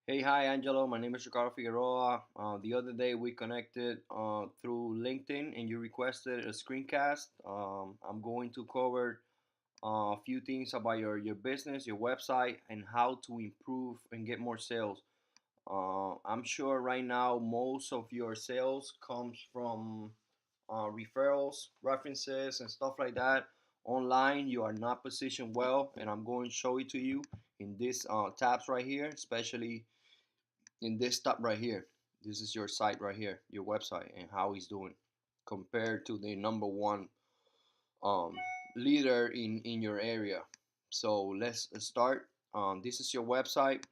Hey, hi, Angelo. My name is Ricardo Figueroa. The other day we connected through LinkedIn and you requested a screencast. I'm going to cover a few things about your business, your website, and how to improve and get more sales. I'm sure right now most of your sales comes from referrals, references, and stuff like that. Online, you are not positioned well, and I'm going to show it to you in these tabs right here, especially in this tab right here. This is your site right here, your website, and how it's doing compared to the number one um, leader in your area. So let's start. This is your website.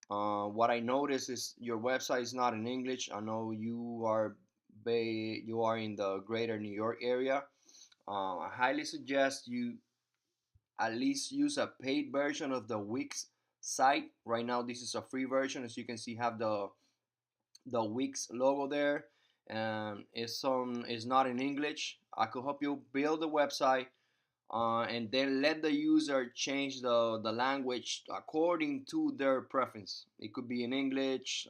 What I noticed is your website is not in English. I know you are in the greater New York area. I highly suggest you at least use a paid version of the Wix site. Right now, this is a free version. As you can see, have the Wix logo there, and it's not in English. I could help you build the website, and then let the user change the language according to their preference. It could be in English,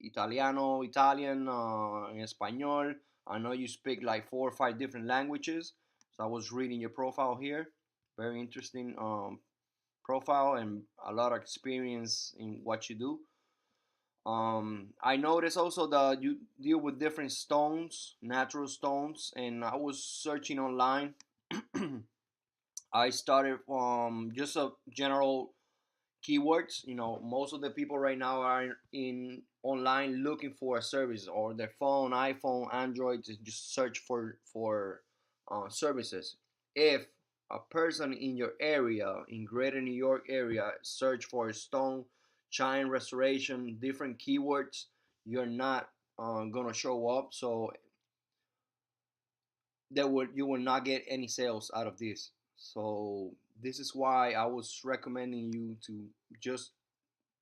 Italian, in Espanol. I know you speak like 4 or 5 different languages. So I was reading your profile here. Very interesting profile and a lot of experience in what you do. I noticed also that you deal with different stones, natural stones, and I was searching online. I started from just a general keywords. You know, most of the people right now are in online looking for a service or their phone, iPhone, Android to just search for services. If a person in your area, in Greater New York area, search for stone, shine restoration, different keywords, you're not gonna show up. So you will not get any sales out of this. So this is why I was recommending you to just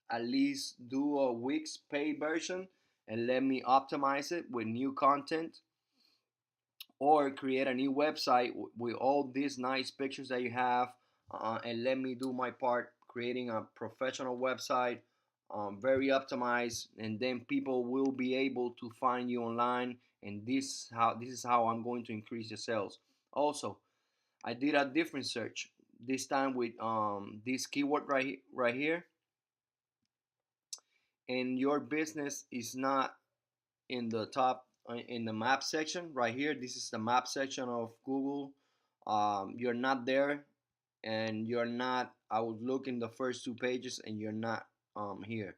at least do a week's paid version and let me optimize it with new content, or create a new website with all these nice pictures that you have, and let me do my part creating a professional website, very optimized, and then people will be able to find you online, and this is how I'm going to increase the sales. Also, I did a different search this time with this keyword right here, and your business is not in the top in the map section right here. This is the map section of Google. You're not there, and you're not. I would look in the first 2 pages, and you're not here.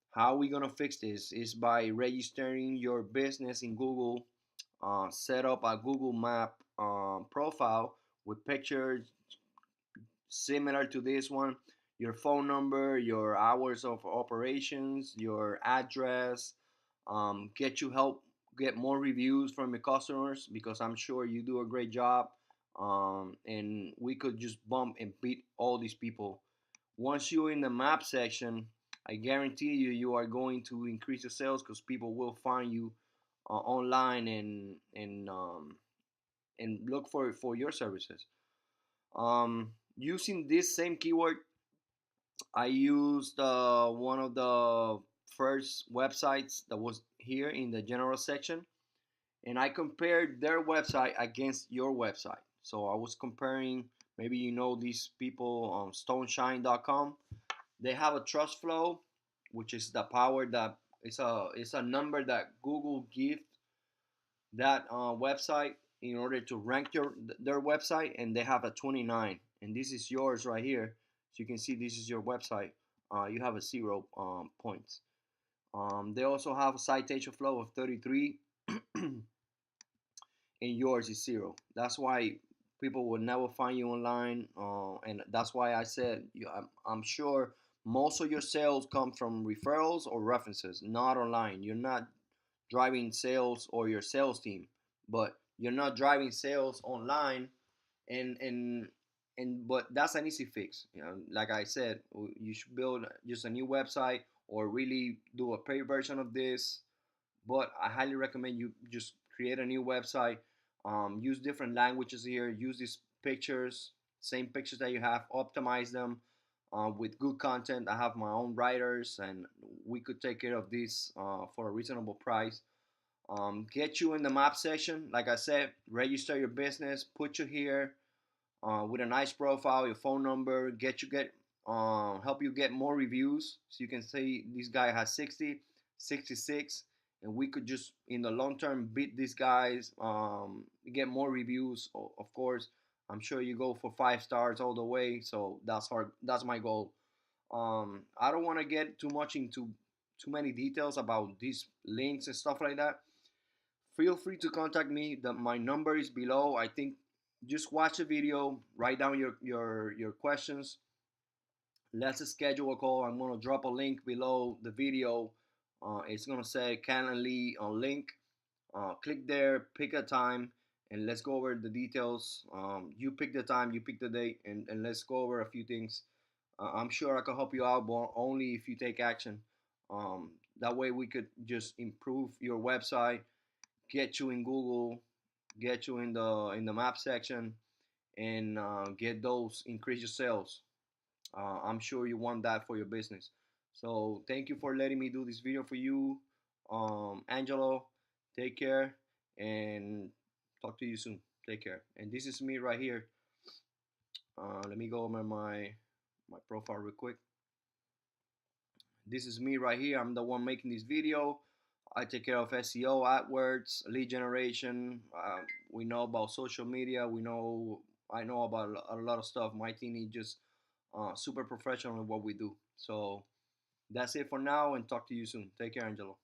How we gonna fix this is by registering your business in Google. Set up a Google Map profile with pictures similar to this one, your phone number, your hours of operations, your address, get you help get more reviews from your customers, because I'm sure you do a great job. And we could just bump and beat all these people. Once you're in the map section, I guarantee you are going to increase your sales, because people will find you online and look for your services. Using this same keyword, I used one of the first websites that was here in the general section, and I compared their website against your website. So I was comparing, maybe you know these people on stoneshine.com. They have a trust flow, which is the power that it's a number that Google gives that website in order to rank their website, and they have a 29, and this is yours right here. So you can see this is your website. You have a 0 points. They also have a citation flow of 33, and yours is 0. That's why people will never find you online, and that's why I said I'm sure most of your sales come from referrals or references, not online. You're not driving sales, or your sales team, but you're not driving sales online, and but that's an easy fix. You know, like I said, you should build just a new website or really do a paid version of this. But I highly recommend you just create a new website. Use different languages here. Use these pictures, same pictures that you have. Optimize them. with good content. I have my own writers, and we could take care of this for a reasonable price. Get you in the map section. Like I said, register your business, put you here with a nice profile, your phone number, help you get more reviews. So you can say this guy has 60, 66, and we could just in the long term beat these guys, get more reviews. Of course, I'm sure you go for 5 stars all the way. So that's hard. That's my goal. I don't want to get too much into too many details about these links and stuff like that. Feel free to contact me. My number is below. I think just watch the video, write down your questions. Let's schedule a call. I'm gonna drop a link below the video. It's gonna say Calendly on link. Click there, pick a time, and let's go over the details. You pick the time, you pick the date, and let's go over a few things. I'm sure I can help you out, but only if you take action. That way we could just improve your website, get you in Google, get you in the map section, and get those increase your sales. I'm sure you want that for your business. So thank you for letting me do this video for you, Angelo. Take care and talk to you soon. Take care. And this is me right here. Let me go over my profile real quick. This is me right here. I'm the one making this video. I take care of SEO, AdWords, lead generation. We know about social media. I know about a lot of stuff. My team is just super professional in what we do. So that's it for now, and talk to you soon. Take care, Angelo.